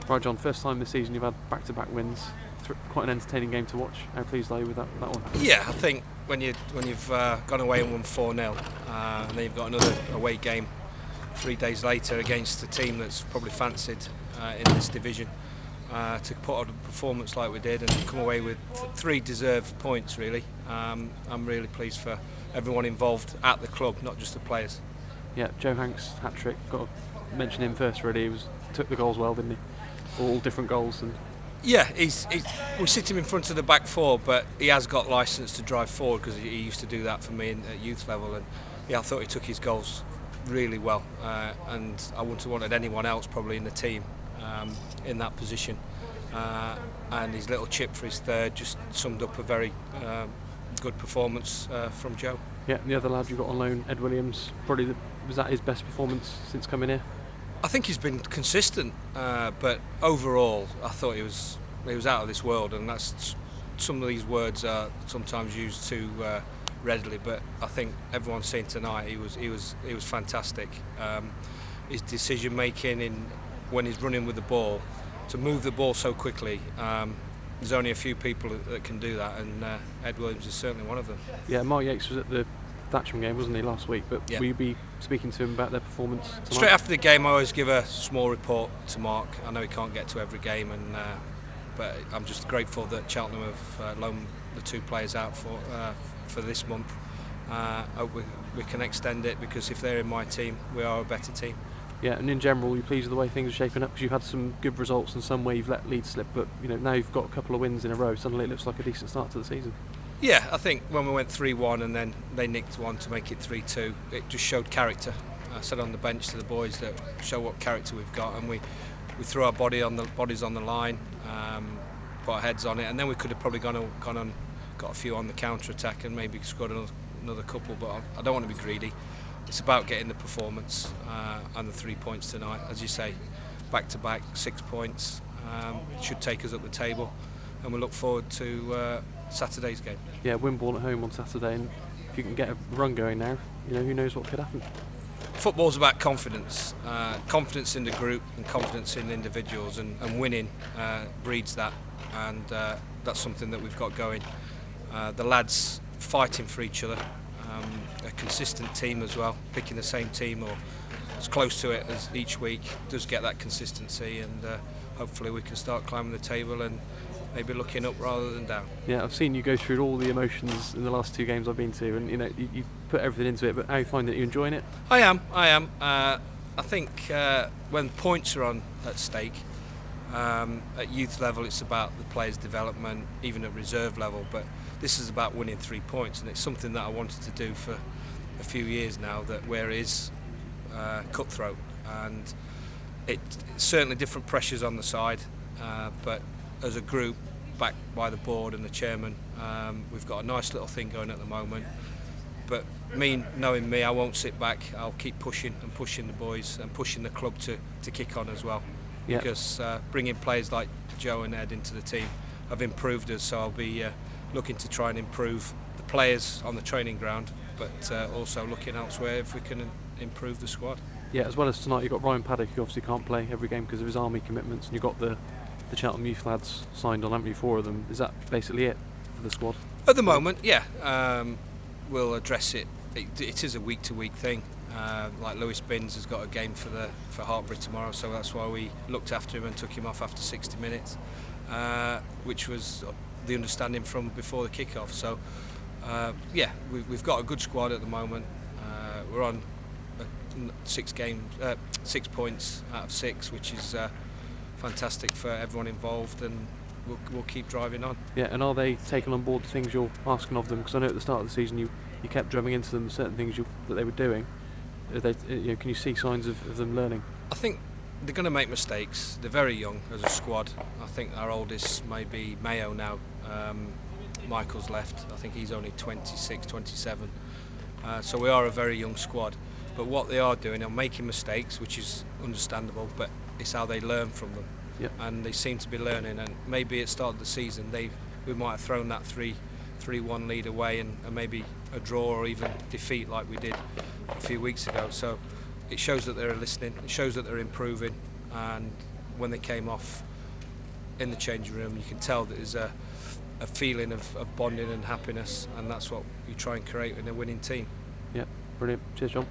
Right, John, first time this season you've had back-to-back wins. Quite an entertaining game to watch. How pleased are you with that one? Yeah, I think when you've gone away and won 4-0, and then you've got another away game 3 days later against a team that's probably fancied in this division, to put on a performance like we did and come away with 3 deserved points, really. I'm really pleased for everyone involved at the club, not just the players. Yeah, Joe Hanks hat-trick. Got to mention him first, really. He took the goals well, didn't he? All different goals. And yeah, we sit him in front of the back four, but he has got licence to drive forward because he used to do that for me at youth level. And yeah, I thought he took his goals really well, and I wouldn't have wanted anyone else probably in the team in that position. And his little chip for his third just summed up a very good performance from Joe. Yeah, and the other lad you got on loan, Ed Williams, probably was that his best performance since coming here? I think he's been consistent, but overall I thought he was out of this world, and that's some of these words are sometimes used too readily. But I think everyone's seen tonight he was fantastic. His decision making when he's running with the ball, to move the ball so quickly. There's only a few people that can do that, and Ed Williams is certainly one of them. Yeah, Mark Yates was at the Thatcham game, wasn't he, last week? But yeah. Will you be speaking to him about their performance tonight? Straight after the game, I always give a small report to Mark. I know he can't get to every game, but I'm just grateful that Cheltenham have loaned the 2 players out for this month. Hope we can extend it, because if they're in my team, we are a better team. Yeah, and in general, you're pleased with the way things are shaping up, because you've had some good results and some where you've let leads slip, but now you've got a couple of wins in a row. Suddenly it looks like a decent start to the season. Yeah, I think when we went 3-1 and then they nicked one to make it 3-2, it just showed character. I said on the bench to the boys that show what character we've got, and we threw our bodies on the line, put our heads on it, and then we could have probably gone on, got a few on the counter attack and maybe scored another couple. But I don't want to be greedy. It's about getting the performance and the 3 points tonight. As you say, back to back 6 points should take us up the table, and we look forward to Saturday's game. Yeah, Wimborne at home on Saturday, and if you can get a run going now, who knows what could happen. Football's about confidence, confidence in the group and confidence in individuals, and winning breeds that, and that's something that we've got going. The lads fighting for each other, a consistent team as well, picking the same team or as close to it as each week does get that consistency, and hopefully we can start climbing the table and maybe looking up rather than down. Yeah, I've seen you go through all the emotions in the last 2 games I've been to, and you put everything into it. But how are you finding it? Are you enjoying it? I am. I think when points are on at stake, at youth level it's about the players' development, even at reserve level. But this is about winning 3 points, and it's something that I wanted to do for a few years now. That where it is cutthroat, and it's certainly different pressures on the side, but as a group, backed by the board and the chairman, we've got a nice little thing going at the moment. But knowing me, I won't sit back. I'll keep pushing the boys and pushing the club to kick on as well. Yeah. Because bringing players like Joe and Ed into the team have improved us, so I'll be looking to try and improve the players on the training ground, but also looking elsewhere if we can improve the squad. Yeah, as well as tonight, you've got Ryan Paddock, who obviously can't play every game because of his army commitments, and you've got the Cheltenham youth lads signed on, haven't you, 4 of them? Is that basically it for the squad? At the moment, yeah. We'll address it. It is a week-to-week thing. Like Lewis Binns has got a game for Hartbury tomorrow, so that's why we looked after him and took him off after 60 minutes, which was the understanding from before the kick-off. So, yeah, we've got a good squad at the moment. We're on 6 points out of 6, which is fantastic for everyone involved, and we'll keep driving on. Yeah, and are they taking on board the things you're asking of them? Because I know at the start of the season you kept drumming into them certain things that they were doing. Can you see signs of them learning? I think they're going to make mistakes. They're very young as a squad. I think our oldest may be Mayo now. Michael's left. I think he's only 26, 27. So we are a very young squad. But what they are doing are making mistakes, which is understandable, but it's how they learn from them. Yep. And they seem to be learning, and maybe at the start of the season we might have thrown that 3-1 lead away and maybe a draw or even defeat like we did a few weeks ago. So it shows that they're listening, it shows that they're improving, and when they came off in the changing room, you can tell that there's a feeling of bonding and happiness, and that's what you try and create in a winning team. Yeah, brilliant. Cheers, John.